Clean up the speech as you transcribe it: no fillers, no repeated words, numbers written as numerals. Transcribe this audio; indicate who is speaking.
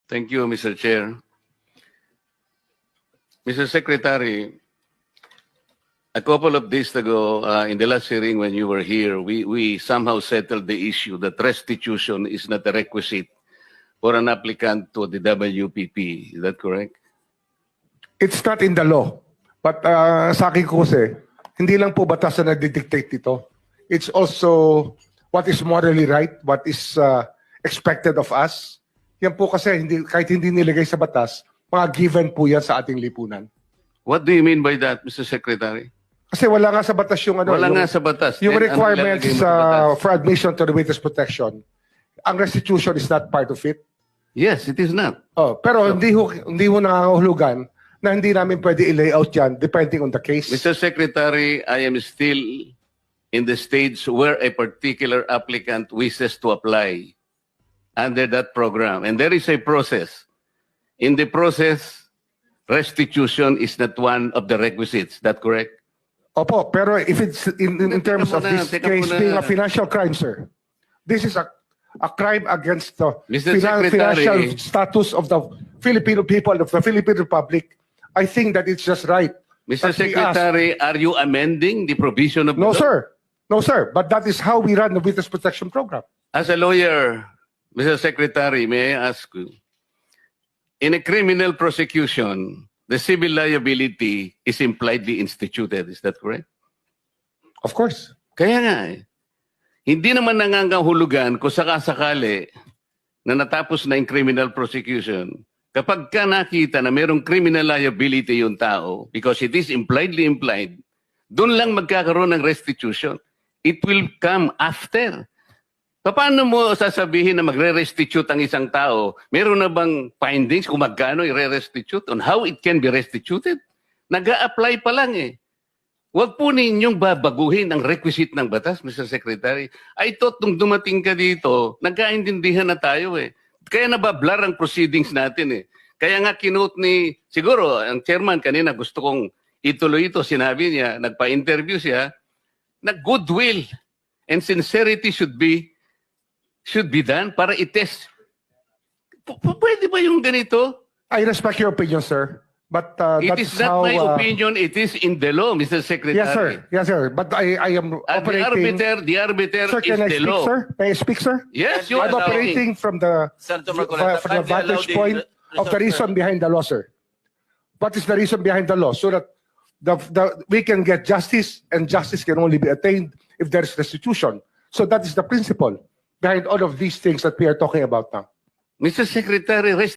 Speaker 1: Thank you, Mr. Chair. Mr. Secretary, a couple of days ago, in the last hearing when you were here, we somehow settled the issue that restitution is not a requisite for an applicant to the WPP. Is that correct?
Speaker 2: It's not in the law. But sa akin ko kasi, hindi lang po batas na nagdidictate dito. It's also what is morally right, what is expected of us. Yan po kasi, kahit hindi nilagay sa batas, mga given po yan sa ating lipunan.
Speaker 1: What do you mean by that, Mr. Secretary?
Speaker 2: Kasi wala nga sa batas yung ano.
Speaker 1: Wala
Speaker 2: yung,
Speaker 1: nga sa batas.
Speaker 2: Yung
Speaker 1: Then, ano
Speaker 2: requirements
Speaker 1: ilalagay mo sa batas?
Speaker 2: for admission to the witness protection. Ang restitution is not part of it.
Speaker 1: Yes, it is not.
Speaker 2: Oh, pero hindi ho nangangahulugan na hindi namin pwede i-layout yan depending on the case.
Speaker 1: Mr. Secretary, I am still in the stage where a particular applicant wishes to apply under that program. And there is a process. In the process, restitution is not one of the requisites. That correct?
Speaker 2: Opo, pero if it's in terms of
Speaker 1: muna,
Speaker 2: this
Speaker 1: teka
Speaker 2: case
Speaker 1: muna.
Speaker 2: being a financial crime, sir, this is a crime against the
Speaker 1: Mr. Secretary.
Speaker 2: financial status of the Filipino people, of the Philippine Republic. I think that it's just right.
Speaker 1: Mr.
Speaker 2: that we ask-
Speaker 1: Secretary, are you amending the provision of
Speaker 2: No,
Speaker 1: the law?
Speaker 2: sir. No, sir. But that is how we run the witness protection program.
Speaker 1: As a lawyer, Mr. Secretary, may I ask you, in a criminal prosecution, the civil liability is impliedly instituted. Is that correct?
Speaker 2: Of course.
Speaker 1: Kaya nga eh. Hindi naman nangangahulugan kung sakasakali na natapos na yung criminal prosecution. Kapag ka nakita na mayroong criminal liability yung tao, because it is impliedly implied, doon lang magkakaroon ng restitution. It will come after. Paano mo sasabihin na magre-restitute ang isang tao? Meron na bang findings kung magkano i-restitute on how it can be restituted? Nag-a-apply pa lang eh. Huwag po ninyong babaguhin ang requisite ng batas, Mr. Secretary. I thought nung dumating ka dito, nagkaintindihan na tayo eh. Kaya nabablar ang proceedings natin eh. Kaya nga kinote ni, siguro, ang chairman kanina gusto kong ituloy ito, sinabi niya, nagpa-interview siya, na goodwill and sincerity should be done para i-test. Pwede ba yung ganito?
Speaker 2: I respect your opinion, sir. But
Speaker 1: It
Speaker 2: that's
Speaker 1: is not
Speaker 2: how,
Speaker 1: my opinion, it is in the law, Mr. Secretary.
Speaker 2: Yes, sir. Yes, sir. But I am
Speaker 1: At
Speaker 2: operating.
Speaker 1: the arbiter
Speaker 2: Sir,
Speaker 1: is
Speaker 2: can I
Speaker 1: the
Speaker 2: speak,
Speaker 1: law.
Speaker 2: sir? May I speak, sir?
Speaker 1: Yes, you
Speaker 2: I'm
Speaker 1: are
Speaker 2: operating from the
Speaker 3: Senator Marcoleta,
Speaker 2: from the
Speaker 3: kindly allow
Speaker 2: vantage
Speaker 3: the
Speaker 2: point of the reason behind the law, sir. What is the reason behind the law? So that we can get justice, and justice can only be attained if there is restitution. So that is the principle behind all of these things that we are talking about now.
Speaker 1: Mr. Secretary,